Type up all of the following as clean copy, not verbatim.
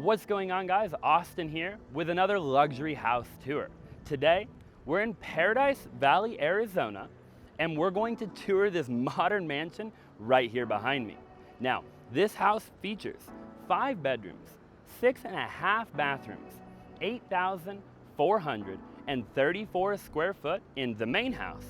What's going on, guys? Austin here with another luxury house tour. Today, we're in Paradise Valley, Arizona, and we're going to tour this modern mansion right here behind me. Now, this house features 5 bedrooms, 6.5 bathrooms, 8,434 square foot in the main house,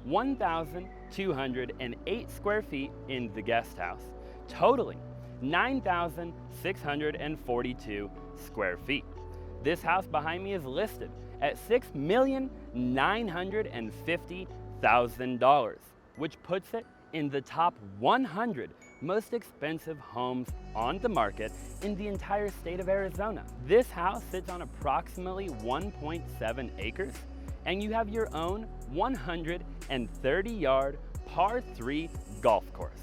1,208 square feet in the guest house, totaling 9,642 square feet. This house behind me is listed at $6,950,000, which puts it in the top 100 most expensive homes on the market in the entire state of Arizona. This house sits on approximately 1.7 acres, and you have your own 130-yard par 3 golf course.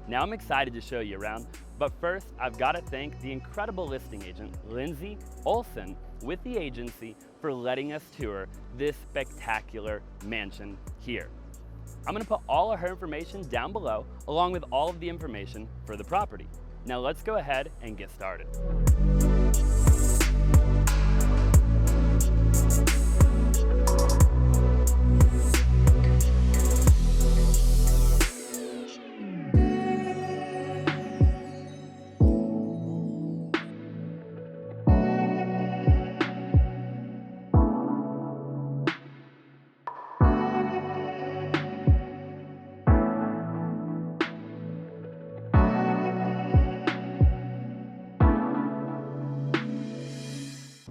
Now I'm excited to show you around, but first I've got to thank the incredible listing agent, Lynsie.olsen, with the agency for letting us tour this spectacular mansion here. I'm going to put all of her information down below, along with all of the information for the property. Now let's go ahead and get started.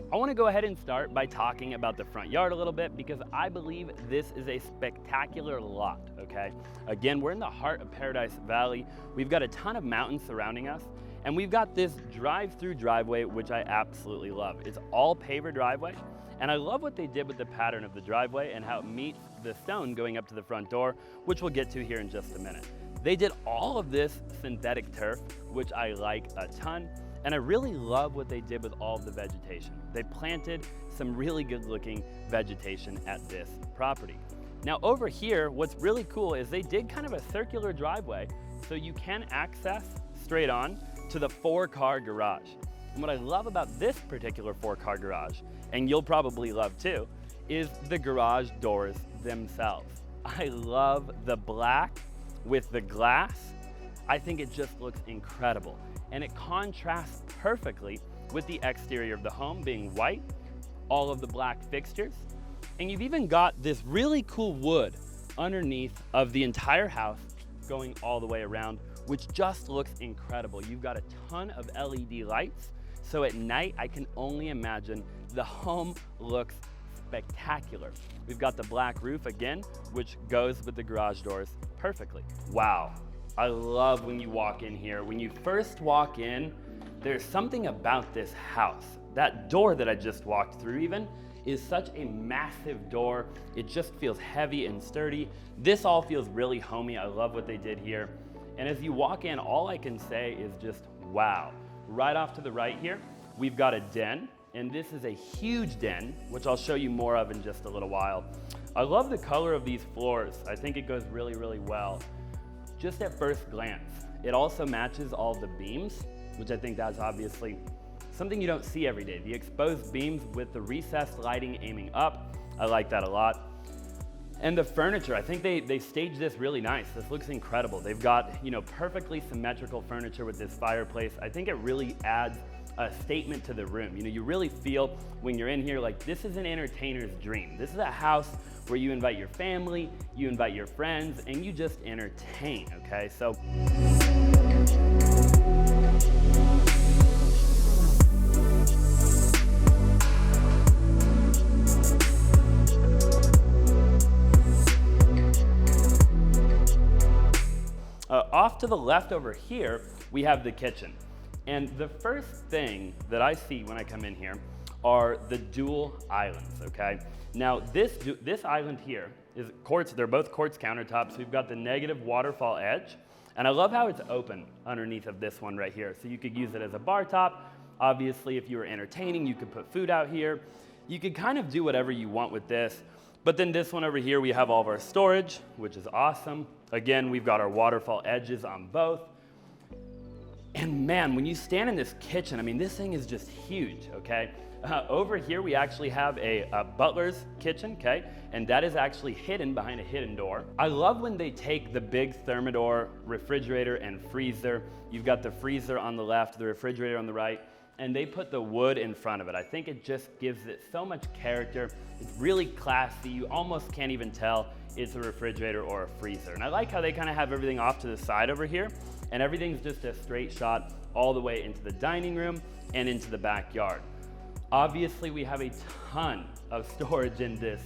I want to go ahead and start by talking about the front yard a little bit because I believe this is a spectacular lot, okay? Again, we're in the heart of Paradise Valley. We've got a ton of mountains surrounding us, and we've got this drive-through driveway, which I absolutely love. It's all paver driveway, and I love what they did with the pattern of the driveway and how it meets the stone going up to the front door, which we'll get to here in just a minute. They did all of this synthetic turf, which I like a ton. And I really love what they did with all of the vegetation. They planted some really good looking vegetation at this property. Now over here, what's really cool is they did kind of a circular driveway so you can access straight on to the 4-car garage. And what I love about this particular 4-car garage, and you'll probably love too, is the garage doors themselves. I love the black with the glass. I think it just looks incredible. And it contrasts perfectly with the exterior of the home being white, all of the black fixtures, and you've even got this really cool wood underneath of the entire house going all the way around, which just looks incredible. You've got a ton of LED lights, so at night I can only imagine the home looks spectacular. We've got the black roof again, which goes with the garage doors perfectly. Wow. I love when you walk in here. When you first walk in, there's something about this house. That door that I just walked through even is such a massive door. It just feels heavy and sturdy. This all feels really homey. I love what they did here. And as you walk in, all I can say is just wow. Right off to the right here, we've got a den, and this is a huge den, which I'll show you more of in just a little while. I love the color of these floors. I think it goes really, really well. Just at first glance, it also matches all the beams, which I think that's obviously something you don't see every day. The exposed beams with the recessed lighting aiming up, I like that a lot. And the furniture, I think they staged this really nice. This looks incredible. They've got, perfectly symmetrical furniture with this fireplace. I think it really adds a statement to the room. You really feel when you're in here like this is an entertainer's dream. This is a house where you invite your family, you invite your friends, and you just entertain, okay? So. Off to the left over here, we have the kitchen. And the first thing that I see when I come in here are the dual islands, okay? Now this island here is quartz, they're both quartz countertops. We've got the negative waterfall edge, and I love how it's open underneath of this one right here. So you could use it as a bar top. Obviously, if you were entertaining, you could put food out here. You could kind of do whatever you want with this. But then this one over here, we have all of our storage, which is awesome. Again, we've got our waterfall edges on both. And man, when you stand in this kitchen, I mean, this thing is just huge, okay? Over here, we actually have a butler's kitchen, okay? And that is actually hidden behind a hidden door. I love when they take the big Thermador refrigerator and freezer. You've got the freezer on the left, the refrigerator on the right, and they put the wood in front of it. I think it just gives it so much character. It's really classy. You almost can't even tell it's a refrigerator or a freezer. And I like how they kind of have everything off to the side over here, and everything's just a straight shot all the way into the dining room and into the backyard. Obviously, we have a ton of storage in this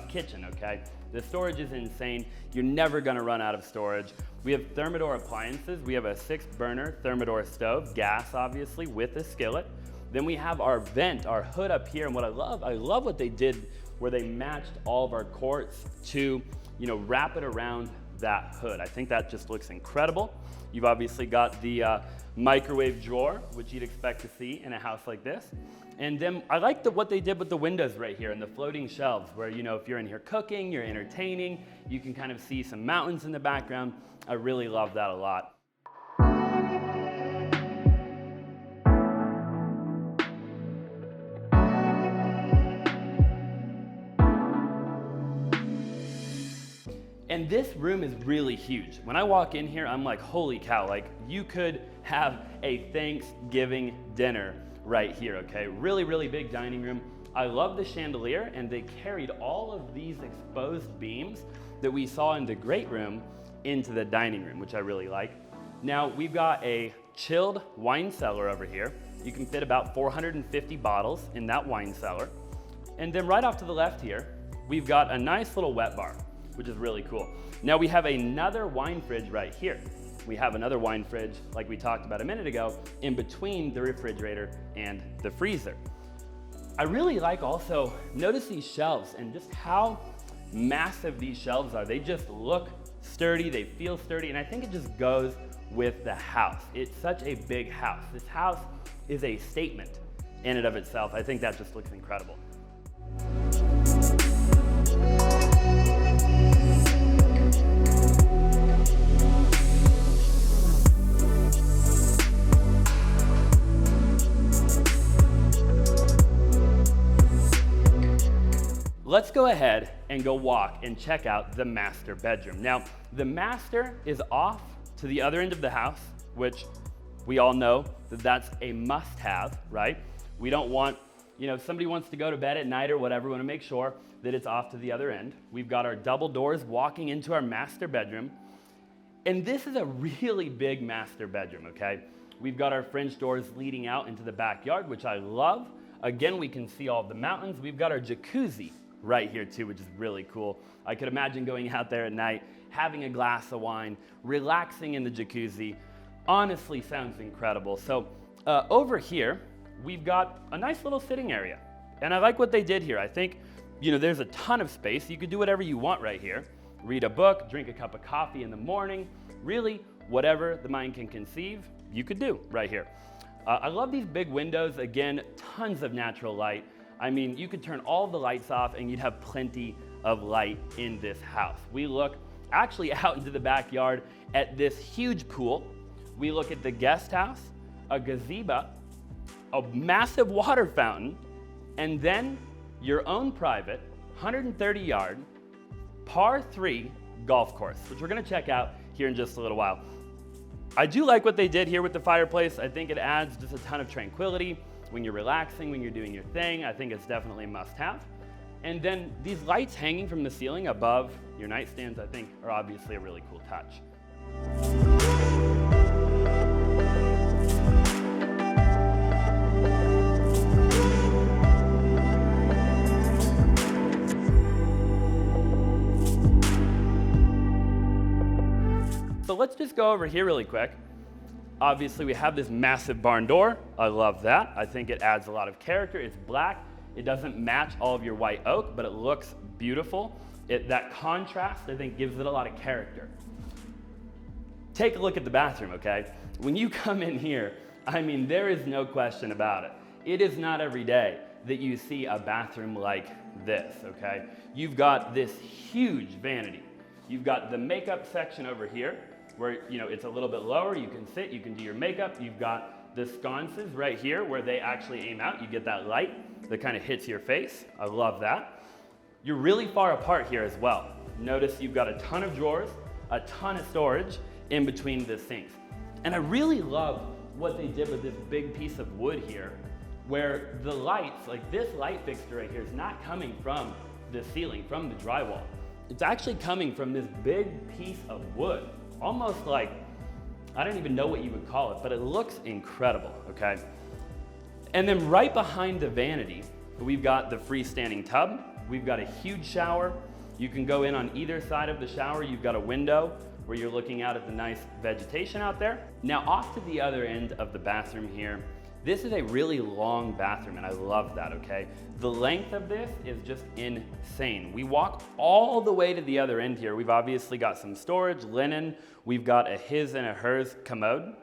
kitchen, okay? The storage is insane. You're never gonna run out of storage. We have Thermador appliances. We have a 6-burner Thermador stove, gas obviously, with a skillet. Then we have our vent, our hood up here, and what I love what they did where they matched all of our quartz to, wrap it around that hood. I think that just looks incredible. You've obviously got the microwave drawer, which you'd expect to see in a house like this. And then I like what they did with the windows right here and the floating shelves where, if you're in here cooking, you're entertaining, you can kind of see some mountains in the background. I really love that a lot. And this room is really huge. When I walk in here, I'm like, holy cow, like you could have a Thanksgiving dinner right here, okay? Really, really big dining room. I love the chandelier, and they carried all of these exposed beams that we saw in the great room into the dining room, which I really like. Now, we've got a chilled wine cellar over here. You can fit about 450 bottles in that wine cellar. And then right off to the left here, we've got a nice little wet bar, which is really cool. Now we have another wine fridge right here. We have another wine fridge, like we talked about a minute ago, in between the refrigerator and the freezer. I really like also, notice these shelves and just how massive these shelves are. They just look sturdy, they feel sturdy, and I think it just goes with the house. It's such a big house. This house is a statement in and of itself. I think that just looks incredible. Let's go ahead and go walk and check out the master bedroom. Now, the master is off to the other end of the house, which we all know that that's a must-have, right? We don't want, if somebody wants to go to bed at night or whatever, we want to make sure that it's off to the other end. We've got our double doors walking into our master bedroom. And this is a really big master bedroom, okay? We've got our French doors leading out into the backyard, which I love. Again, we can see all the mountains. We've got our jacuzzi right here too, which is really cool. I could imagine going out there at night, having a glass of wine, relaxing in the jacuzzi. Honestly, sounds incredible. So over here, we've got a nice little sitting area. And I like what they did here. I think, there's a ton of space. You could do whatever you want right here. Read a book, drink a cup of coffee in the morning. Really, whatever the mind can conceive, you could do right here. I love these big windows. Again, tons of natural light. I mean, you could turn all the lights off and you'd have plenty of light in this house. We look actually out into the backyard at this huge pool. We look at the guest house, a gazebo, a massive water fountain, and then your own private 130-yard par 3 golf course, which we're gonna check out here in just a little while. I do like what they did here with the fireplace. I think it adds just a ton of tranquility. When you're relaxing, when you're doing your thing, I think it's definitely a must-have. And then these lights hanging from the ceiling above your nightstands, I think, are obviously a really cool touch. So let's just go over here really quick. Obviously, we have this massive barn door. I love that. I think it adds a lot of character. It's black. It doesn't match all of your white oak, but it looks beautiful. That contrast, I think, gives it a lot of character. Take a look at the bathroom, okay? When you come in here, I mean, there is no question about it. It is not every day that you see a bathroom like this, okay? You've got this huge vanity. You've got the makeup section over here, where it's a little bit lower. You can sit, you can do your makeup. You've got the sconces right here where they actually aim out. You get that light that kind of hits your face. I love that. You're really far apart here as well. Notice you've got a ton of drawers, a ton of storage in between the sinks. And I really love what they did with this big piece of wood here, where the lights, like this light fixture right here, is not coming from the ceiling, from the drywall. It's actually coming from this big piece of wood, almost like, I don't even know what you would call it, but it looks incredible, okay? And then right behind the vanity, we've got the freestanding tub. We've got a huge shower. You can go in on either side of the shower. You've got a window where you're looking out at the nice vegetation out there. Now off to the other end of the bathroom here, this is a really long bathroom and I love that, okay? The length of this is just insane. We walk all the way to the other end here. We've obviously got some storage, linen. We've got a his and a hers commode.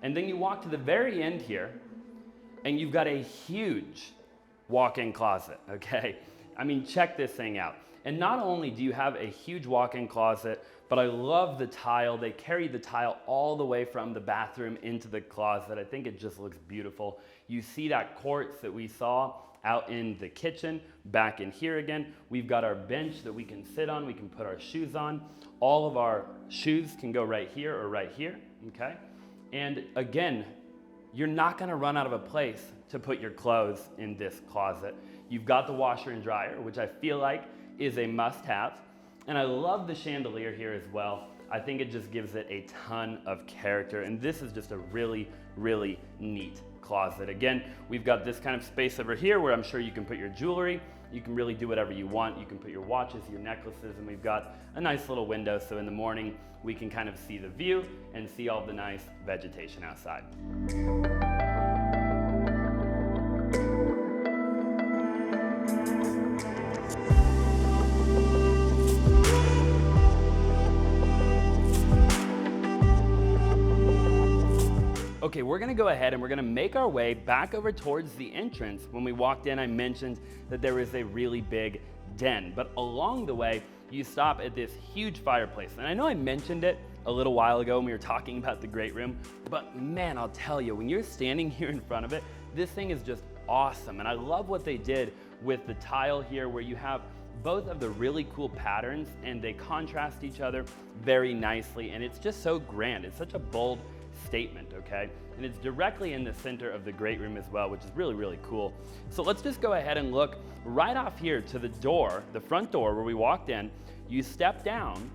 And then you walk to the very end here and you've got a huge walk-in closet, okay? I mean, check this thing out. And not only do you have a huge walk-in closet, but I love the tile. They carried the tile all the way from the bathroom into the closet. I think it just looks beautiful. You see that quartz that we saw out in the kitchen, back in here again. We've got our bench that we can sit on. We can put our shoes on. All of our shoes can go right here or right here, okay? And again, you're not gonna run out of a place to put your clothes in this closet. You've got the washer and dryer, which I feel like is a must-have. And I love the chandelier here as well. I think it just gives it a ton of character. And this is just a really, really neat closet. Again, we've got this kind of space over here where I'm sure you can put your jewelry. You can really do whatever you want. You can put your watches, your necklaces, and we've got a nice little window. So in the morning, we can kind of see the view and see all the nice vegetation outside. Okay, we're gonna go ahead and we're gonna make our way back over towards the entrance. When we walked in, I mentioned that there is a really big den, but along the way, you stop at this huge fireplace. And I know I mentioned it a little while ago when we were talking about the great room, but man, I'll tell you, when you're standing here in front of it, this thing is just awesome. And I love what they did with the tile here where you have both of the really cool patterns and they contrast each other very nicely. And it's just so grand. It's such a bold statement, okay? And it's directly in the center of the great room as well, which is really, really cool. So let's just go ahead and look right off here to the door, the front door where we walked in. You step down,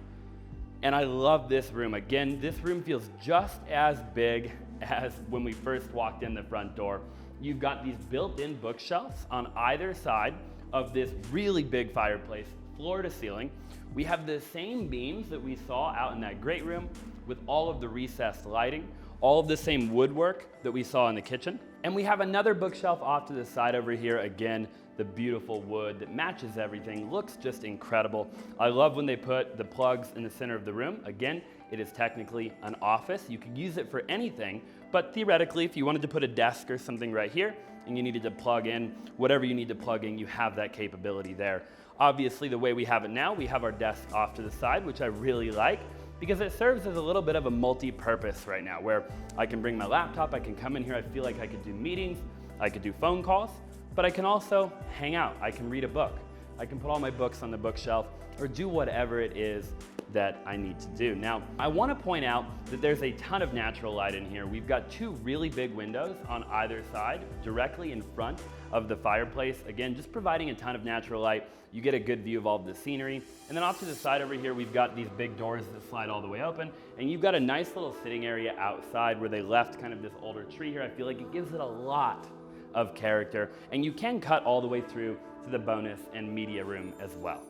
and I love this room. Again, this room feels just as big as when we first walked in the front door. You've got these built-in bookshelves on either side of this really big fireplace, floor to ceiling. We have the same beams that we saw out in that great room with all of the recessed lighting, all of the same woodwork that we saw in the kitchen. And we have another bookshelf off to the side over here. Again, the beautiful wood that matches everything, looks just incredible. I love when they put the plugs in the center of the room. Again, it is technically an office. You could use it for anything, but theoretically, if you wanted to put a desk or something right here and you needed to plug in whatever you need to plug in, you have that capability there. Obviously, the way we have it now, we have our desk off to the side, which I really like, because it serves as a little bit of a multi-purpose right now, where I can bring my laptop, I can come in here, I feel like I could do meetings, I could do phone calls, but I can also hang out, I can read a book, I can put all my books on the bookshelf, or do whatever it is that I need to do. Now, I want to point out that there's a ton of natural light in here. We've got two really big windows on either side, directly in front of the fireplace. Again, just providing a ton of natural light. You get a good view of all of the scenery. And then off to the side over here, we've got these big doors that slide all the way open. And you've got a nice little sitting area outside where they left kind of this older tree here. I feel like it gives it a lot of character. And you can cut all the way through to the bonus and media room as well.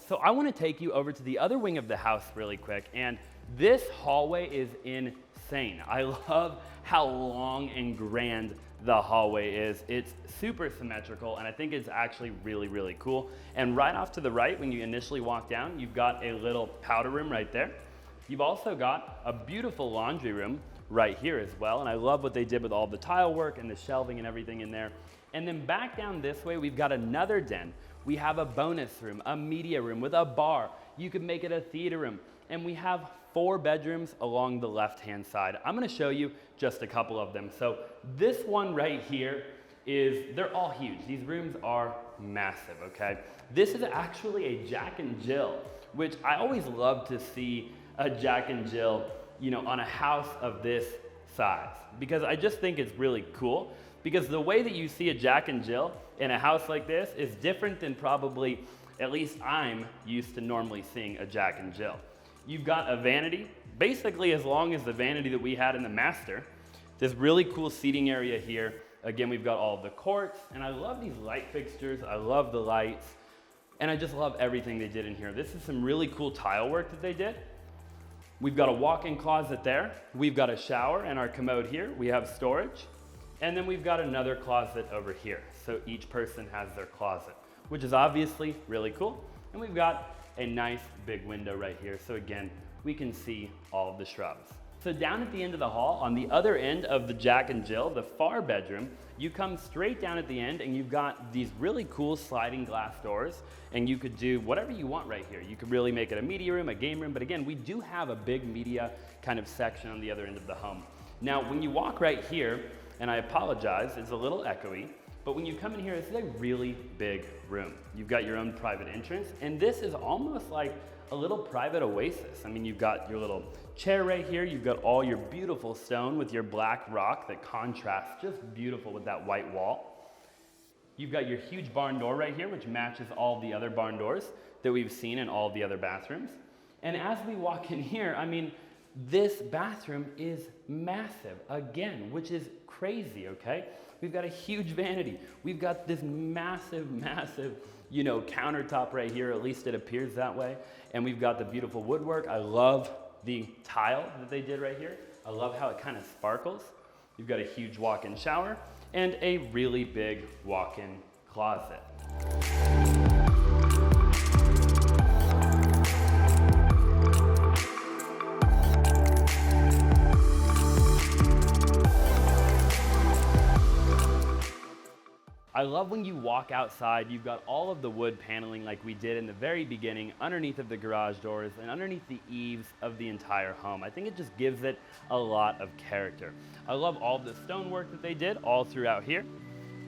So I want to take you over to the other wing of the house really quick, and this hallway is insane. I love how long and grand the hallway is. It's super symmetrical, and I think it's actually really, really cool. And right off to the right, when you initially walk down, you've got a little powder room right there. You've also got a beautiful laundry room right here as well. And I love what they did with all the tile work and the shelving and everything in there. And then back down this way, we've got another den. We have a bonus room, a media room with a bar. You could make it a theater room. And we have 4 bedrooms along the left-hand side. I'm gonna show you just a couple of them. So this one right here they're all huge. These rooms are massive, okay? This is actually a Jack and Jill, which I always love to see a Jack and Jill, you know, on a house of this size, because I just think it's really cool, because the way that you see a Jack and Jill in a house like this is different than probably, at least I'm used to normally seeing a Jack and Jill. You've got a vanity, basically as long as the vanity that we had in the master. This really cool seating area here. Again, we've got all of the quartz, and I love these light fixtures. I love the lights, and I just love everything they did in here. This is some really cool tile work that they did. We've got a walk-in closet there. We've got a shower and our commode here. We have storage, and then we've got another closet over here. So each person has their closet, which is obviously really cool. And we've got a nice big window right here. So again, we can see all of the shrubs. So down at the end of the hall, on the other end of the Jack and Jill, the far bedroom, you come straight down at the end and you've got these really cool sliding glass doors, and you could do whatever you want right here. You could really make it a media room, a game room, but again, we do have a big media kind of section on the other end of the home. Now, when you walk right here, and I apologize, it's a little echoey, but when you come in here, this is a really big room. You've got your own private entrance, and this is almost like a little private oasis. I mean, you've got your little chair right here. You've got all your beautiful stone with your black rock that contrasts just beautiful with that white wall. You've got your huge barn door right here, which matches all the other barn doors that we've seen in all the other bathrooms. And as we walk in here, I mean, this bathroom is massive again, which is crazy, okay? We've got a huge vanity. We've got this massive, massive, you know, countertop right here, at least it appears that way. And we've got the beautiful woodwork. I love the tile that they did right here. I love how it kind of sparkles. You've got a huge walk-in shower and a really big walk-in closet. I love when you walk outside, you've got all of the wood paneling like we did in the very beginning, underneath of the garage doors and underneath the eaves of the entire home. I think it just gives it a lot of character. I love all of the stonework that they did all throughout here.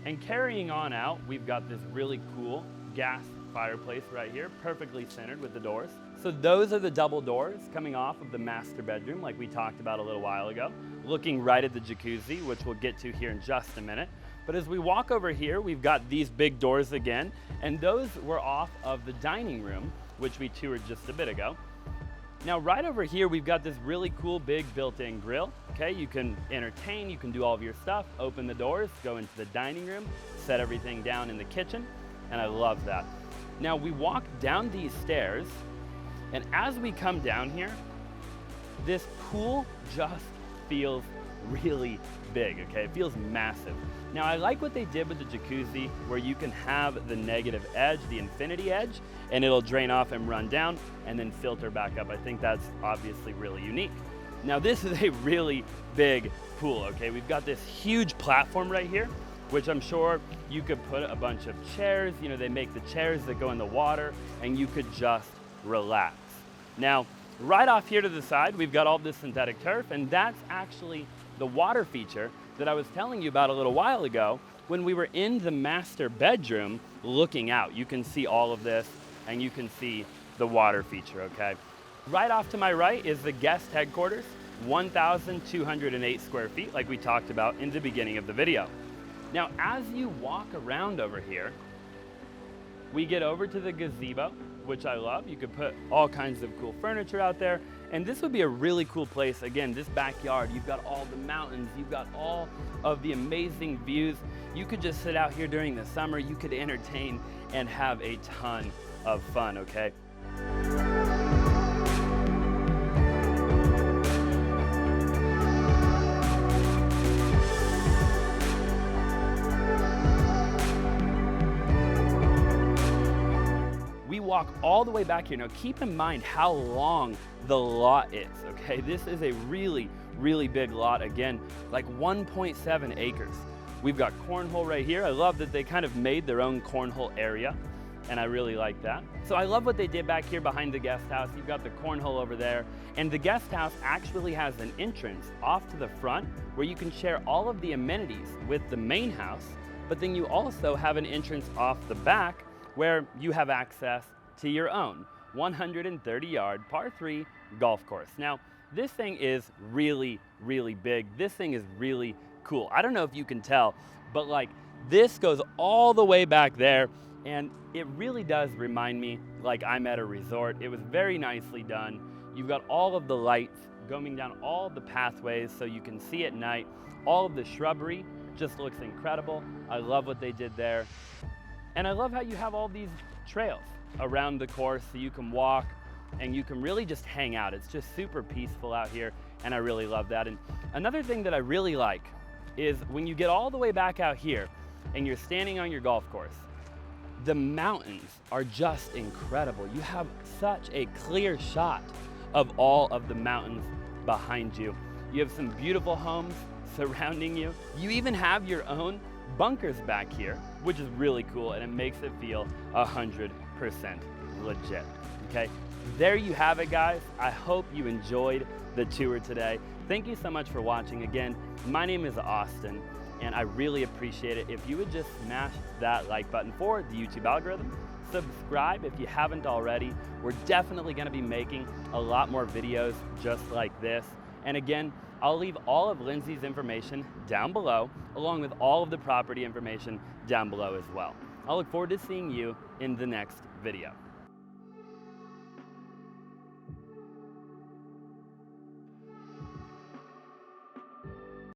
And carrying on out, we've got this really cool gas fireplace right here, perfectly centered with the doors. So those are the double doors coming off of the master bedroom like we talked about a little while ago, looking right at the jacuzzi, which we'll get to here in just a minute. But as we walk over here, we've got these big doors again, and those were off of the dining room, which we toured just a bit ago. Now, right over here, we've got this really cool big built-in grill. Okay, you can entertain, you can do all of your stuff, open the doors, go into the dining room, set everything down in the kitchen, and I love that. Now, we walk down these stairs, and as we come down here, this pool just feels really big, okay? It feels massive. Now, I like what they did with the jacuzzi, where you can have the negative edge, the infinity edge, and it'll drain off and run down and then filter back up. I think that's obviously really unique. Now, this is a really big pool, okay? We've got this huge platform right here, which I'm sure you could put a bunch of chairs. You know, they make the chairs that go in the water, and you could just relax. Now, right off here to the side, we've got all this synthetic turf, and that's actually the water feature that I was telling you about a little while ago when we were in the master bedroom looking out. You can see all of this, and you can see the water feature, okay? Right off to my right is the guest headquarters, 1,208 square feet, like we talked about in the beginning of the video. Now, as you walk around over here, we get over to the gazebo, which I love. You could put all kinds of cool furniture out there. And this would be a really cool place. Again, this backyard, you've got all the mountains, you've got all of the amazing views. You could just sit out here during the summer, you could entertain and have a ton of fun, okay? walk all the way back here. Now keep in mind how long the lot is, okay? This is a really, really big lot. Again, like 1.7 acres. We've got cornhole right here. I love that they kind of made their own cornhole area, and I really like that. So I love what they did back here behind the guest house. You've got the cornhole over there, and the guest house actually has an entrance off to the front where you can share all of the amenities with the main house, but then you also have an entrance off the back where you have access to your own 130-yard par 3 golf course. Now, this thing is really, really big. This thing is really cool. I don't know if you can tell, but like this goes all the way back there, and it really does remind me like I'm at a resort. It was very nicely done. You've got all of the lights going down all the pathways so you can see at night. All of the shrubbery just looks incredible. I love what they did there. And I love how you have all these trails around the course so you can walk and you can really just hang out. It's just super peaceful out here, and I really love that. And another thing that I really like is when you get all the way back out here and you're standing on your golf course, the mountains are just incredible. You have such a clear shot of all of the mountains behind you. You have some beautiful homes surrounding you. You even have your own bunkers back here, which is really cool, and it makes it feel 100% legit, okay? There you have it, guys. I hope you enjoyed the tour today. Thank you so much for watching. Again, my name is Austin, and I really appreciate it if you would just smash that like button for the YouTube algorithm. Subscribe if you haven't already. We're definitely gonna be making a lot more videos just like this. And again, I'll leave all of Lindsay's information down below, along with all of the property information down below as well. I'll look forward to seeing you in the next video.